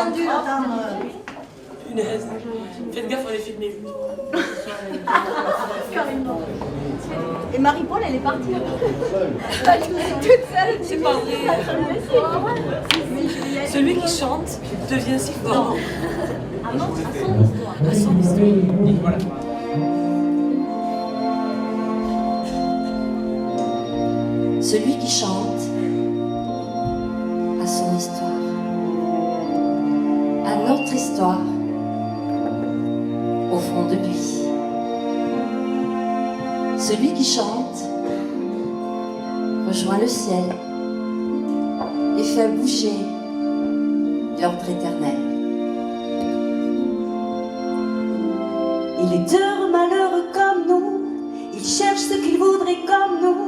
entendu. Punaise. Faites gaffe, on est filmé. Et Marie-Paul, elle est partie. Toute seule. C'est pas vrai. Celui qui chante devient si fort. À son histoire. À son histoire. Celui qui chante a son histoire, a notre histoire au fond de lui. Celui qui chante rejoint le ciel et fait bouger l'ordre éternel. Il est heureux, malheureux comme nous, il cherche ce qu'il voudrait comme nous.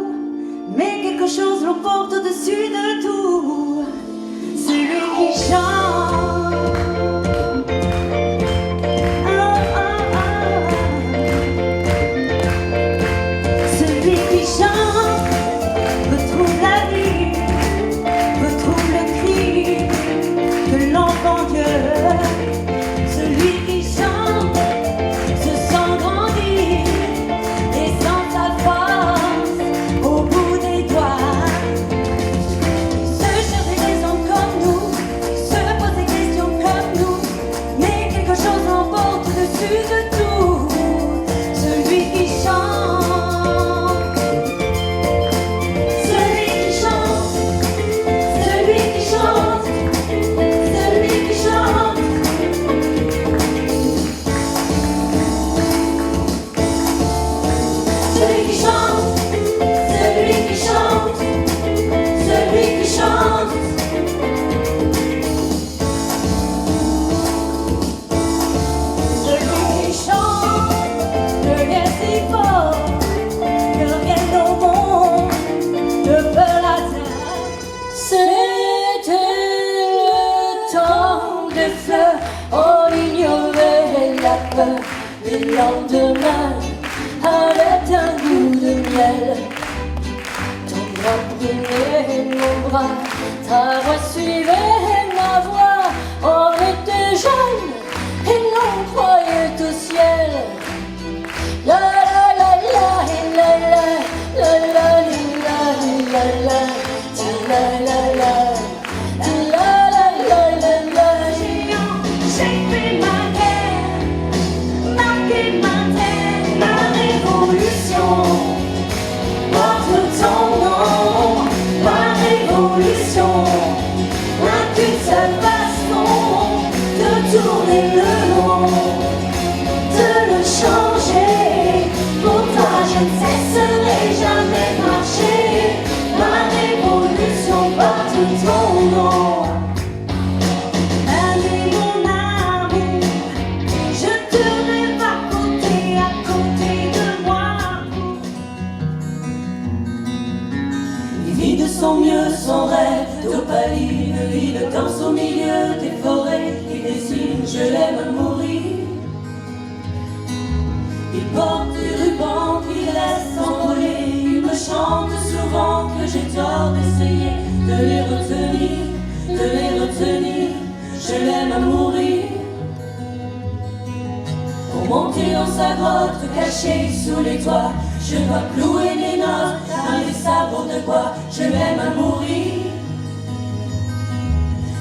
Mais quelque chose l'emporte au-dessus de tout. Celui qui chante. Celui qui chante retrouve la vie, retrouve le cri de l'enfant Dieu. Celui qui chante se sent grandir et sent sa force au bout des doigts. Se cherche des raisons comme nous, se pose des questions comme nous, mais quelque chose l'emporte au-dessus de tout. Celui qui chante, celui qui chante, celui qui chante, celui qui chante. Celui qui chante, celui qui chante, celui qui chante. Celui qui chante devient si fort que rien au monde ne peut l'atteindre. C'était le temps des fleurs, on ignorait la peur. Les lendemains avaient un goût de miel. Ton bras prenait mon bras, ta voix suivait ma voix. On était jeunes et l'on croyait au ciel. La la la la la la la la la la la la la la. J'ai fait ma guerre, marqué ma terre, ma révolution. Porte ton nom, ma révolution. N'a qu'une seule façon de tourner le monde, de le changer. Pour toi je ne cesserai jamais de marcher. Ma révolution porte ton nom. Allez mon amour, je te rêve à côté de moi. Il vit de son mieux son rêve d'opaline, il danse au milieu des forêts, il dessine je l'aime mourir. Il porte des rubans qu'il laisse s'envoler, il me chante souvent que j'ai tort d'essayer de les retenir, de les retenir, je l'aime à mourir. Pour monter dans sa grotte cachée sous les toits, je dois clouer des notes dans les sabots de bois, je l'aime à mourir.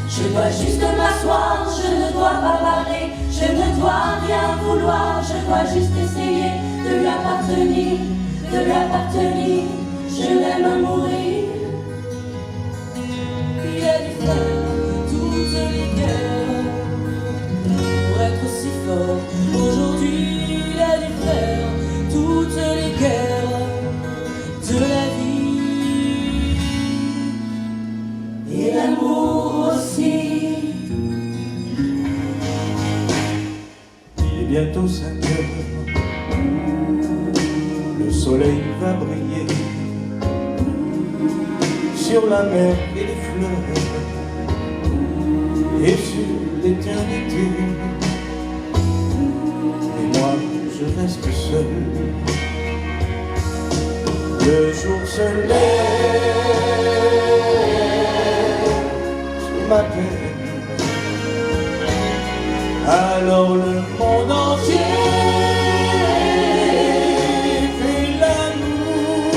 Je dois juste m'asseoir, je ne dois pas parler, je ne dois rien vouloir, je dois juste essayer de lui appartenir, de lui appartenir, je l'aime à mourir. Il a du feu, toutes les guerres, pour être aussi fort. Aujourd'hui, il a du frère, toutes les guerres de la vie et l'amour aussi. Il est bientôt 5 heures, le soleil va briller sur la mer et les fleurs et sur l'éternité. Et moi je reste seul. Le jour se lève sur ma terre Alors le monde entier fait l'amour,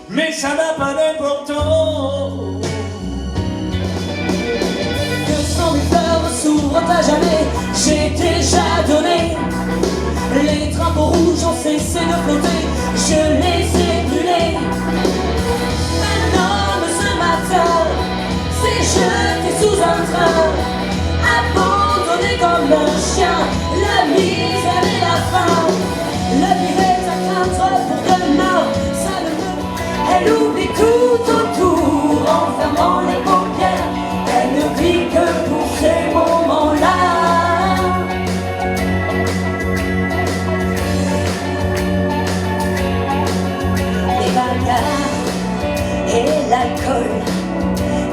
mais ça n'a pas d'importance. Que 100 000 fleurs s'ouvrent à jamais, j'ai déjà donné. Les drapeaux rouges ont cessé de flotter, je les ai brûlés. Un homme ce matin s'est jeté sous un train, abandonné comme un chien, la misère et la faim. La vie est à craindre pour demain, ça ne peut. Elle oublie tout autour en fermant les paupières, elle ne vit que pour ces moments-là. Et l'alcool,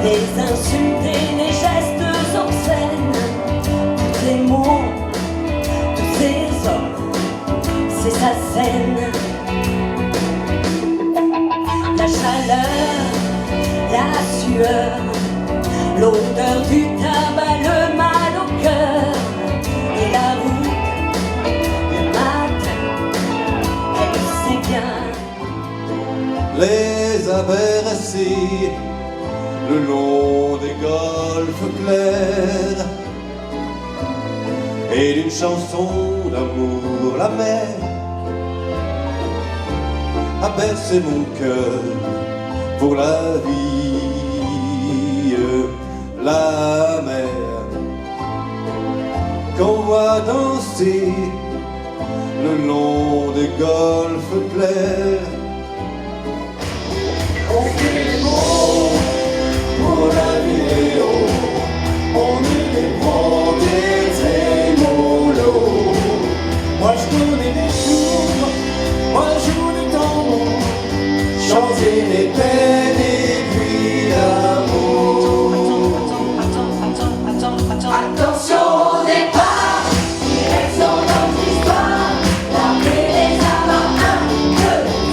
les insultes et les gestes obscènes, tous les mots, tous ces hommes, c'est sa scène. La chaleur, la sueur, l'odeur du tabac, le mal au cœur, et la route, le matin, elle sait bien. Les abeilles assis le long des golfes clairs, et d'une chanson d'amour la mer a bercé mon cœur pour la vie. La mer qu'on voit danser le long des golfes clairs. On fait les mots pour la vidéo, on est des pros, des émolos. Moi je connais des tours, moi je joue du tambour, chanter les peines et puis l'amour. Attention au départ, direction notre histoire, l'armée les amants, 1, 2,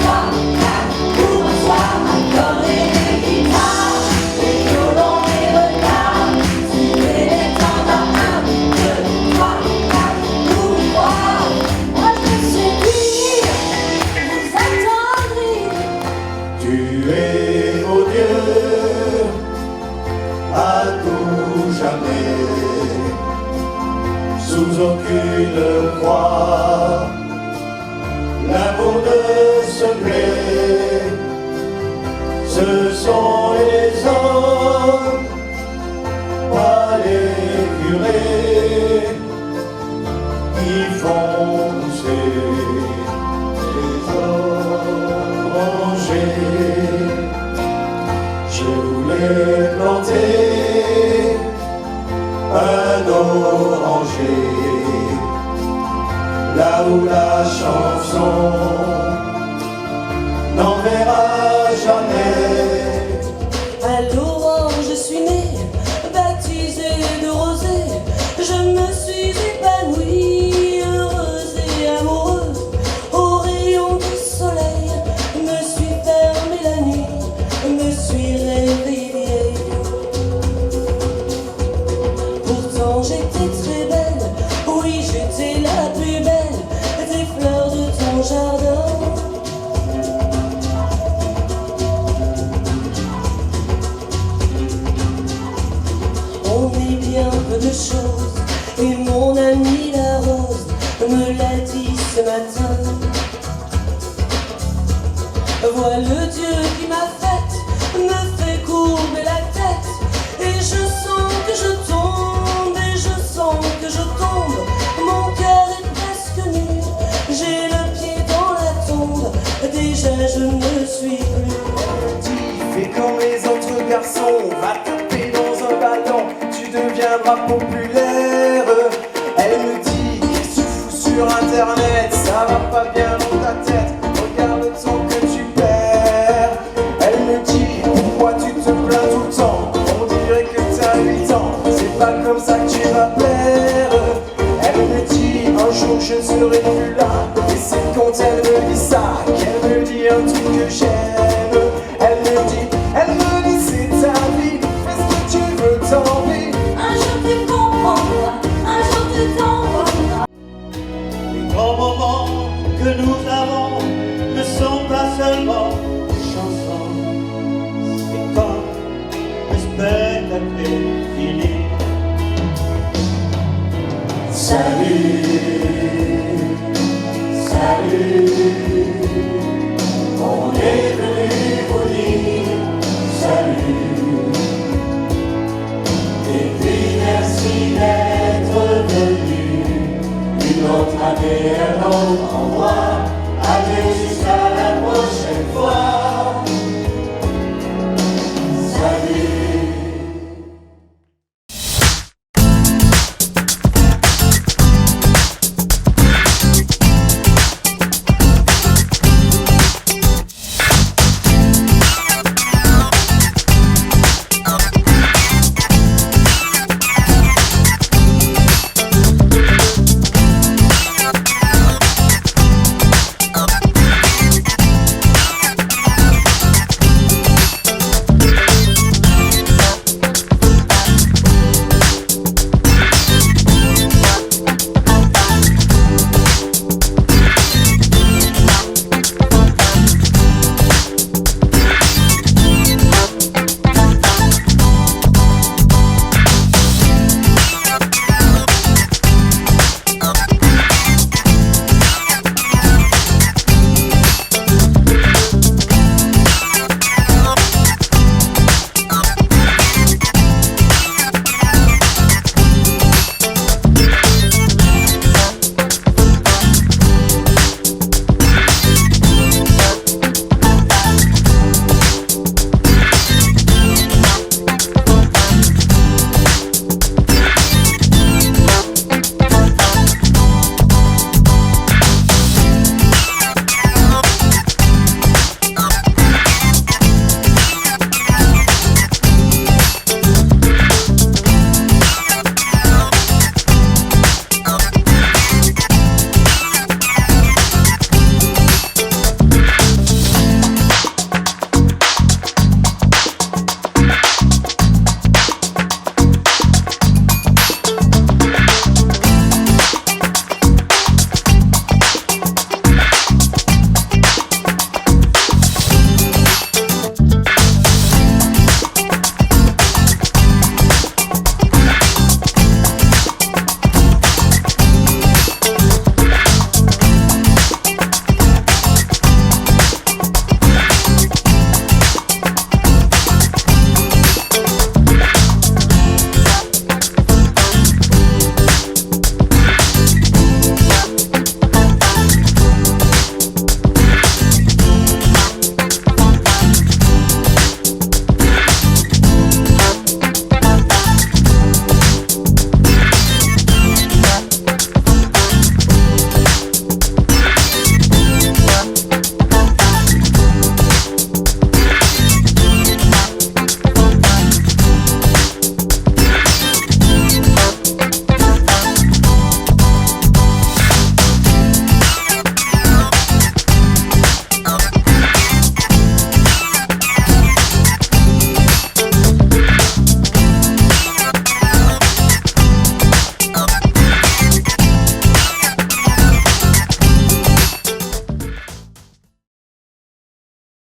3, 4, pour un soir, accorder les guitares, les violons et retards, suivez les standards, 1, 2, 3, 4, pour voir, moi je sais dire, vous attendrir. Tu es odieux à tout jamais, sous aucune croix, l'amour de ce blé, ce sont les hommes, pas les curés, qui font pousser les orangers. Je voulais planter un oranger là où la chanson n'enverra jamais. À l'orange je suis née, baptisée de rosée, je me suis épanouie, heureuse et amoureuse, au rayon du soleil, me suis fermée la nuit, me suis réveillée. Pourtant j'étais très belle, oui j'étais la plus belle des fleurs de ton jardin. On est bien peu de choses, et mon amie la rose me l'a dit ce matin. Vois le Dieu qui m'a faite, me fait courber la tête, et je sens que je tombe, et je sens que je tombe. Mon cœur est presque nu, j'ai le pied dans la tombe, déjà je ne suis plus. Fais comme les autres garçons, va taper dans un ballon, tu deviendras populaire. Elle me dit, qu'est-ce que tu fous sur internet, ça va pas bien dans ta tête, regarde le temps que tu perds. Elle me dit, pourquoi tu te plains tout le temps, on dirait que t'as 8 ans, c'est pas comme ça que tu vas plaire. Elle me dit, un jour je ne serai plus là, et c'est quand elle me dit ça qu'elle me dit un truc que j'aime.